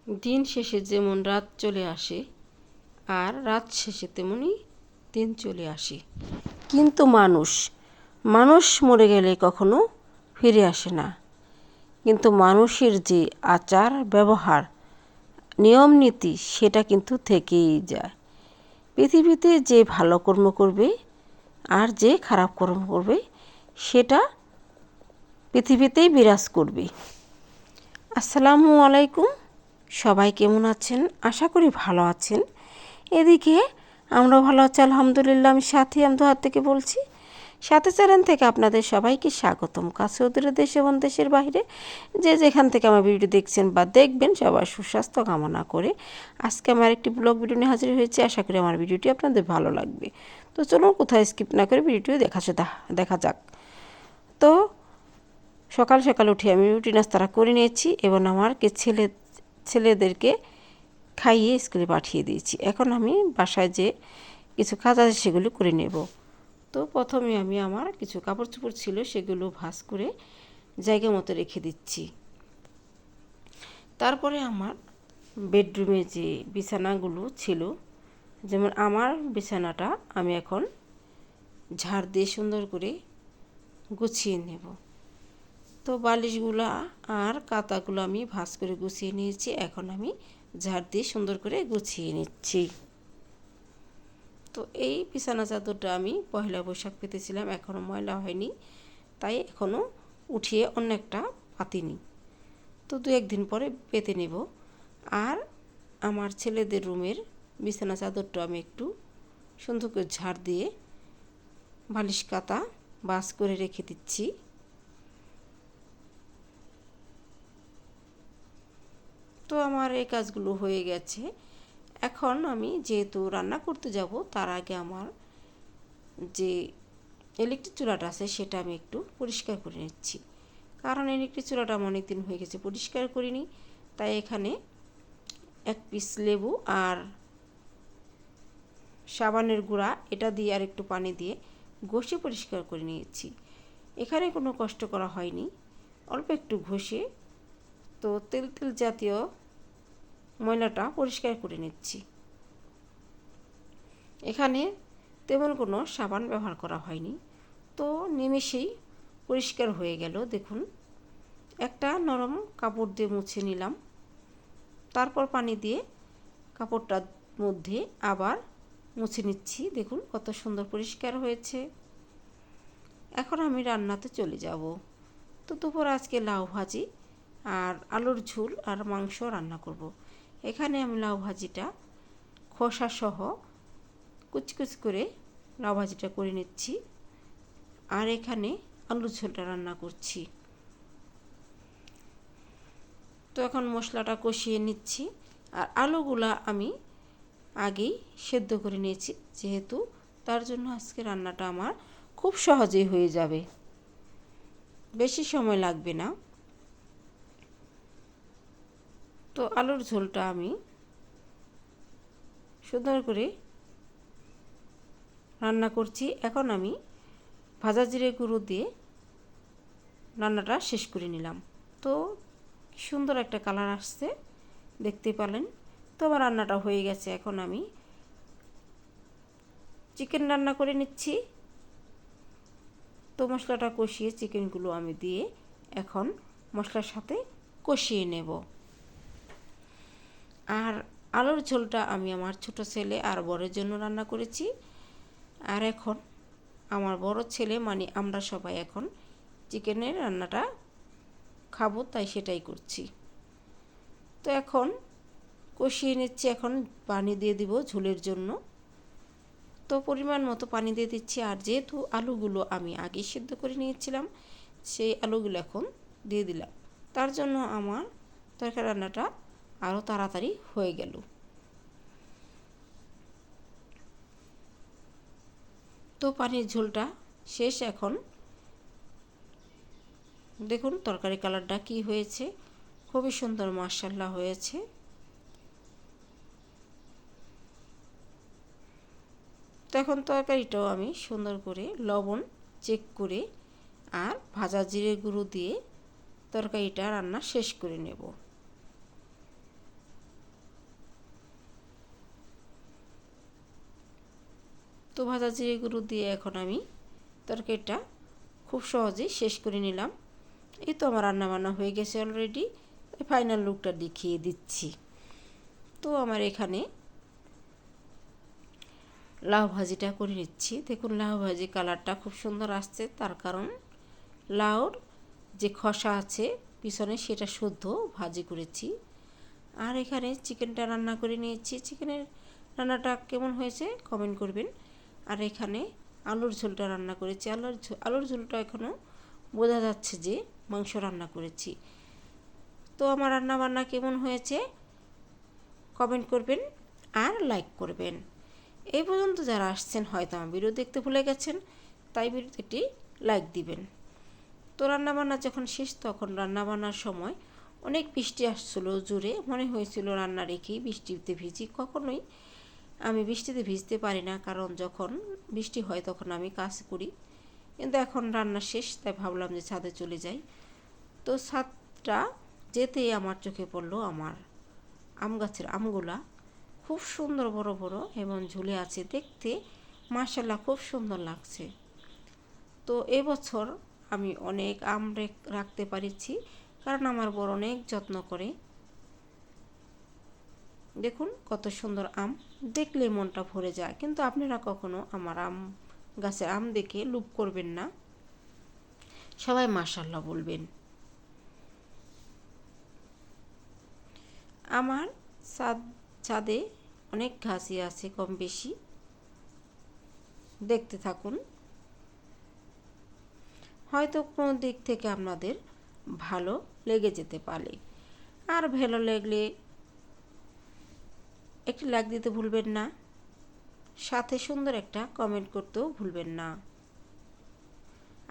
দিন শেষে যেমন রাত চলে আসে আর রাত শেষে তেমনই দিন চলে আসে, কিন্তু মানুষ মরে গেলে কখনো ফিরে আসে না। কিন্তু মানুষের যে আচার ব্যবহার নিয়ম নীতি সেটা কিন্তু থেকেই যায়। পৃথিবীতে যে ভালো কর্ম করবে আর যে খারাপ কর্ম করবে সেটা পৃথিবীতেই বিরাজ করবে। আসসালামু আলাইকুম, সবাই কেমন আছেন? আশা করি ভালো আছেন। এদিকে আমরাও ভালো আছি আলহামদুলিল্লাহ। আমি সাথী আমদোহার থেকে বলছি। সাথে চ্যানেল থেকে আপনাদের সবাইকে স্বাগতম। কাছে ওদের দেশ এবং দেশের বাইরে যে যেখান থেকে আমার ভিডিও দেখছেন বা দেখবেন সবার সুস্বাস্থ্য কামনা করে আজকে আমার একটি ব্লগ ভিডিও নিয়ে হাজির হয়েছে। আশা করি আমার ভিডিওটি আপনাদের ভালো লাগবে। তো চলুন কোথায় স্কিপ না করে ভিডিওটি দেখা যাক। তো সকাল সকাল উঠে আমি রুটি নাস্তাটা করে নিয়েছি এবং আমাকে ছেলেদেরকে খাইয়ে স্কুলে পাঠিয়ে দিয়েছি। এখন আমি বাসায় যে কিছু কাজ আছে সেগুলো করে নেব। তো প্রথমে আমি আমার কিছু কাপড় চোপড় ছিল সেগুলো ভাঁজ করে জায়গা মতো রেখে দিচ্ছি। তারপরে আমার বেডরুমে যে বিছানাগুলো ছিল, যেমন আমার বিছানাটা আমি এখন ঝাড় দিয়ে সুন্দর করে গুছিয়ে নেব। তো বালিশগুলো আর কাঁথাগুলো আমি ভাঁজ করে গুছিয়ে নিয়েছি। এখন আমি ঝাড় দিয়ে সুন্দর করে গুছিয়ে নিচ্ছি। তো এই বিছানা চাদরটা আমি পয়লা বৈশাখ পেতেছিলাম, এখনও ময়লা হয়নি, তাই এখনও উঠিয়ে অন্য একটা পাতিনি। তো 2-1 দিন পরে পেতে নেব। আর আমার ছেলেদের রুমের বিছানা চাদরটা আমি একটু সুন্দর করে ঝাড় দিয়ে বালিশ কাঁথা ভাঁজ করে রেখে দিচ্ছি। তো আমার এই কাজগুলো হয়ে গেছে। এখন আমি যেহেতু রান্না করতে যাব তার আগে আমার যে ইলেকট্রিক চুলাটা আছে সেটা আমি একটু পরিষ্কার করে নিচ্ছি, কারণ ইলেকট্রিক চুলাটা আমার অনেক দিন হয়ে গেছে পরিষ্কার করিনি। তাই এখানে 1 পিস লেবু আর সাবানের গুঁড়া এটা দিয়ে আর একটু পানি দিয়ে ঘষে পরিষ্কার করে নিয়েছি। এখানে কোনো কষ্ট করা হয়নি, অল্প একটু ঘষে তো তেল জাতীয় ময়লাটা পরিষ্কার করে নিচ্ছি। এখানে তেমন কোনো সাবান ব্যবহার করা হয়নি, তো নিমেষেই পরিষ্কার হয়ে গেল। দেখুন, একটা নরম কাপড় দিয়ে মুছে নিলাম, তারপর পানি দিয়ে কাপড়টার মধ্যে আবার মুছে নিচ্ছি। দেখুন কত সুন্দর পরিষ্কার হয়েছে। এখন আমি রান্নাতে চলে যাব। তো দুপুর আজকে লাউ ভাজি আর আলুর ঝোল আর মাংস রান্না করব। এখানে আমি লাউ ভাজিটা খোসা সহ কুচকুচ করে লাউ ভাজিটা করে নিচ্ছি, আর এখানে আলুর ঝোলটা রান্না করছি। তো এখন মশলাটা কষিয়ে নিচ্ছি, আর আলুগুলা আমি আগেই সেদ্ধ করে নিয়েছি যেহেতু, তার জন্য আজকে রান্নাটা আমার খুব সহজেই হয়ে যাবে, বেশি সময় লাগবে না। তো আলুর ঝোলটা আমি সুন্দর করে রান্না করছি। এখন আমি ভাজা জিরে গুঁড়ো দিয়ে রান্নাটা শেষ করে নিলাম। তো সুন্দর একটা কালার আসছে, দেখতে পেলেন। তো আমার রান্নাটা হয়ে গেছে। এখন আমি চিকেন রান্না করে নিচ্ছি। তো মশলাটা কষিয়ে চিকেনগুলো আমি দিয়ে এখন মশলার সাথে কষিয়ে নেব। আর আলুর ঝোলটা আমি আমার ছোট ছেলে আর বড়ের জন্য রান্না করেছি। আর এখন আমার বড় ছেলে মানে আমরা সবাই এখন চিকেনের রান্নাটা খাবো, তাই সেটাই করছি। তো এখন কষিয়ে নিচ্ছি, এখন পানি দিয়ে দিব ঝোলের জন্য। তো পরিমাণ মতো পানি দিয়ে দিচ্ছি। আর যেহেতু আলুগুলো আমি আগে সিদ্ধ করে নিয়েছিলাম, সেই আলুগুলো এখন দিয়ে দিলাম। তার জন্য আমার তরকারি রান্নাটা আরও তাড়াতাড়ি হয়ে গেল। তো পানির ঝোলটা শেষ। এখন দেখুন তরকারি কালারটা কি হয়েছে, খুবই সুন্দর মাশাআল্লাহ হয়েছে। তো এখন তরকারিটাও আমি সুন্দর করে লবণ চেক করে আর ভাজা জিরে গুঁড়ো দিয়ে তরকারিটা রান্না শেষ করে নেব। ভাজা জিরে গুঁড়ো দিয়ে এখন আমি তরকারিটা খুব সহজেই শেষ করে নিলাম। এই তো আমার রান্নাবান্না হয়ে গেছে অলরেডি। ফাইনাল লুকটা দেখিয়ে দিচ্ছি। তো আমার এখানে লাউ ভাজিটা করে নিচ্ছি। দেখুন লাউ ভাজি কালারটা খুব সুন্দর আসছে, তার কারণ লাউর যে খসা আছে পিছনে সেটা শুদ্ধ ভাজি করেছি। আর এখানে চিকেনটা রান্না করে নিয়েছি। চিকেনের রান্নাটা কেমন হয়েছে কমেন্ট করবেন। আর এখানে আলুর ঝোলটা রান্না করেছি। আলুর ঝোলটা এখনও বোঝা যাচ্ছে যে মাংস রান্না করেছি। তো আমার রান্না বান্না কেমন হয়েছে কমেন্ট করবেন আর লাইক করবেন। এই পর্যন্ত যারা আসছেন হয়তো আমার ভিডিও দেখতে ভুলে গেছেন, তাই ভিডিওটি লাইক দিবেন। তো রান্নাবান্না যখন শেষ তখন রান্নাবান্নার সময় অনেক বৃষ্টি আসছিল জোরে, মনে হয়েছিল রান্না রেখেই বৃষ্টিতে ভিজি। কখনোই আমি বৃষ্টিতে ভিজতে পারি না, কারণ যখন বৃষ্টি হয় তখন আমি কাজ করি। কিন্তু এখন রান্না শেষ তাই ভাবলাম যে ছাদে চলে যাই। তো ছাদটা যেতেই আমার চোখে পড়লো আমার আম গাছের আমগুলা খুব সুন্দর বড় বড় এবং ঝুলে আছে, দেখতে মাশাআল্লাহ খুব সুন্দর লাগছে। তো এবছর আমি অনেক আম রাখতে পারছি, কারণ আমার বড় অনেক যত্ন করে। দেখুন কত সুন্দর আম, দেখলে মনটা ভরে যায়। কিন্তু আপনারা কখনো আমার আম গাছের আম দেখে লোভ করবেন না, সবাই মাশাআল্লাহ বলবেন। আমার ছাদে অনেক ঘাসই আছে কম বেশি, দেখতে থাকুন। হয়তো কোনো দিক থেকে আপনাদের ভালো লেগে যেতে পারে। আর ভালো লাগলে একটি লাইক দিতে ভুলবেন না, সাথে সুন্দর একটা কমেন্ট করতেও ভুলবেন না।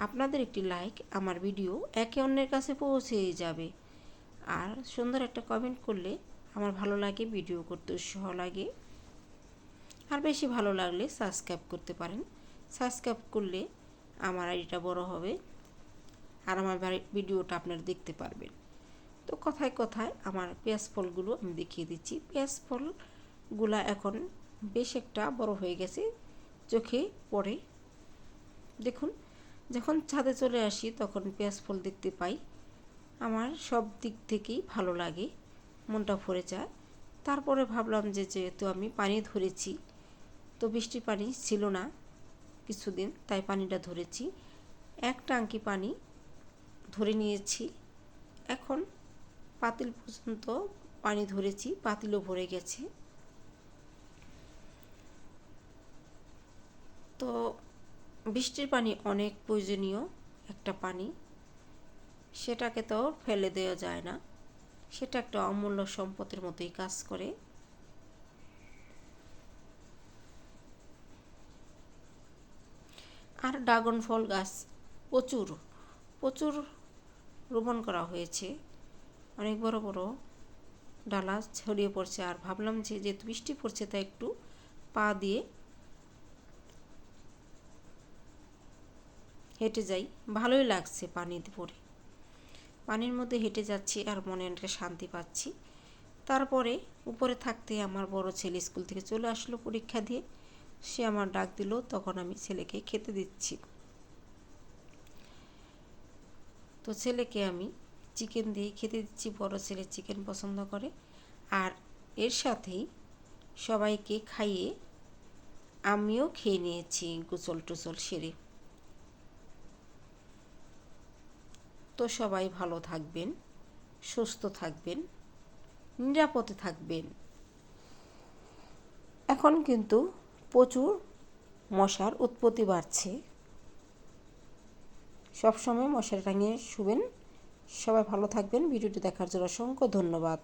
আপনাদের একটি লাইক আমার ভিডিও একে অন্যের কাছে পৌঁছে যাবে। আর সুন্দর একটা কমেন্ট করলে আমার ভালো লাগে, ভিডিও করতে উৎসাহ লাগে। আর বেশি ভালো লাগলে সাবস্ক্রাইব করতে পারেন। সাবস্ক্রাইব করলে আমার আইডিটা বড় হবে আর আমার ভিডিওটা আপনারা দেখতে পারবেন। তো কথায় কথায় আমার পেঁয়াজ ফলগুলো আমি দেখিয়ে দিচ্ছি। পেঁয়াজ ফলগুলা এখন বেশ একটা বড় হয়ে গেছে, চোখে পড়ে। দেখুন যখন ছাদে চলে আসি তখন পেঁয়াজ ফল দেখতে পাই, আমার সব দিক থেকেই ভালো লাগে, মনটা ভরে যায়। তারপরে ভাবলাম যে যেহেতু আমি পানি ধরেছি, তো বৃষ্টির পানি ছিল না কিছুদিন, তাই পানিটা ধরেছি। এক ট্যাঙ্কি পানি ধরে নিয়েছি। এখন পাতিল পর্যন্ত পানি ধরেছি, পাতিলও ভরে গেছে। তো বৃষ্টির পানি অনেক প্রয়োজনীয় একটা পানি, সেটাকে তো ফেলে দেওয়া যায় না, সেটা একটা অমূল্য সম্পদের মতোই কাজ করে। আর ড্রাগন ফল গাছ প্রচুর প্রচুর রোপণ করা হয়েছে, অনেক বড় বড় ডালা ছড়িয়ে পড়ছে। আর ভাবলাম যে যেহেতু বৃষ্টি পড়ছে তাই একটু পা দিয়ে হেঁটে যাই, ভালোই লাগছে পানিতে পড়ে। পানির মধ্যে হেঁটে যাচ্ছি আর মনে একটা শান্তি পাচ্ছি। তারপরে উপরে থাকতে আমার বড় ছেলে স্কুল থেকে চলে আসলো পরীক্ষা দিয়ে, সে আমার ডাক দিল, তখন আমি ছেলেকে খেতে দিচ্ছি। তো ছেলেকে আমি চিকেন দিয়ে খেতে দিচ্ছি, বড় ছেলে চিকেন পছন্দ করে। আর এর সাথেই সবাইকে খাইয়ে আমিও খেয়ে নিয়েছি গোসল টোসল সেরে। তো সবাই ভালো থাকবেন, সুস্থ থাকবেন, নিরাপদে থাকবেন। এখন কিন্তু প্রচুর মশার উৎপত্তি বাড়ছে, সবসময় মশারি টাঙিয়ে শুবেন। সবাই ভালো থাকবেন। ভিডিওটি দেখার জন্য অসংখ্য ধন্যবাদ।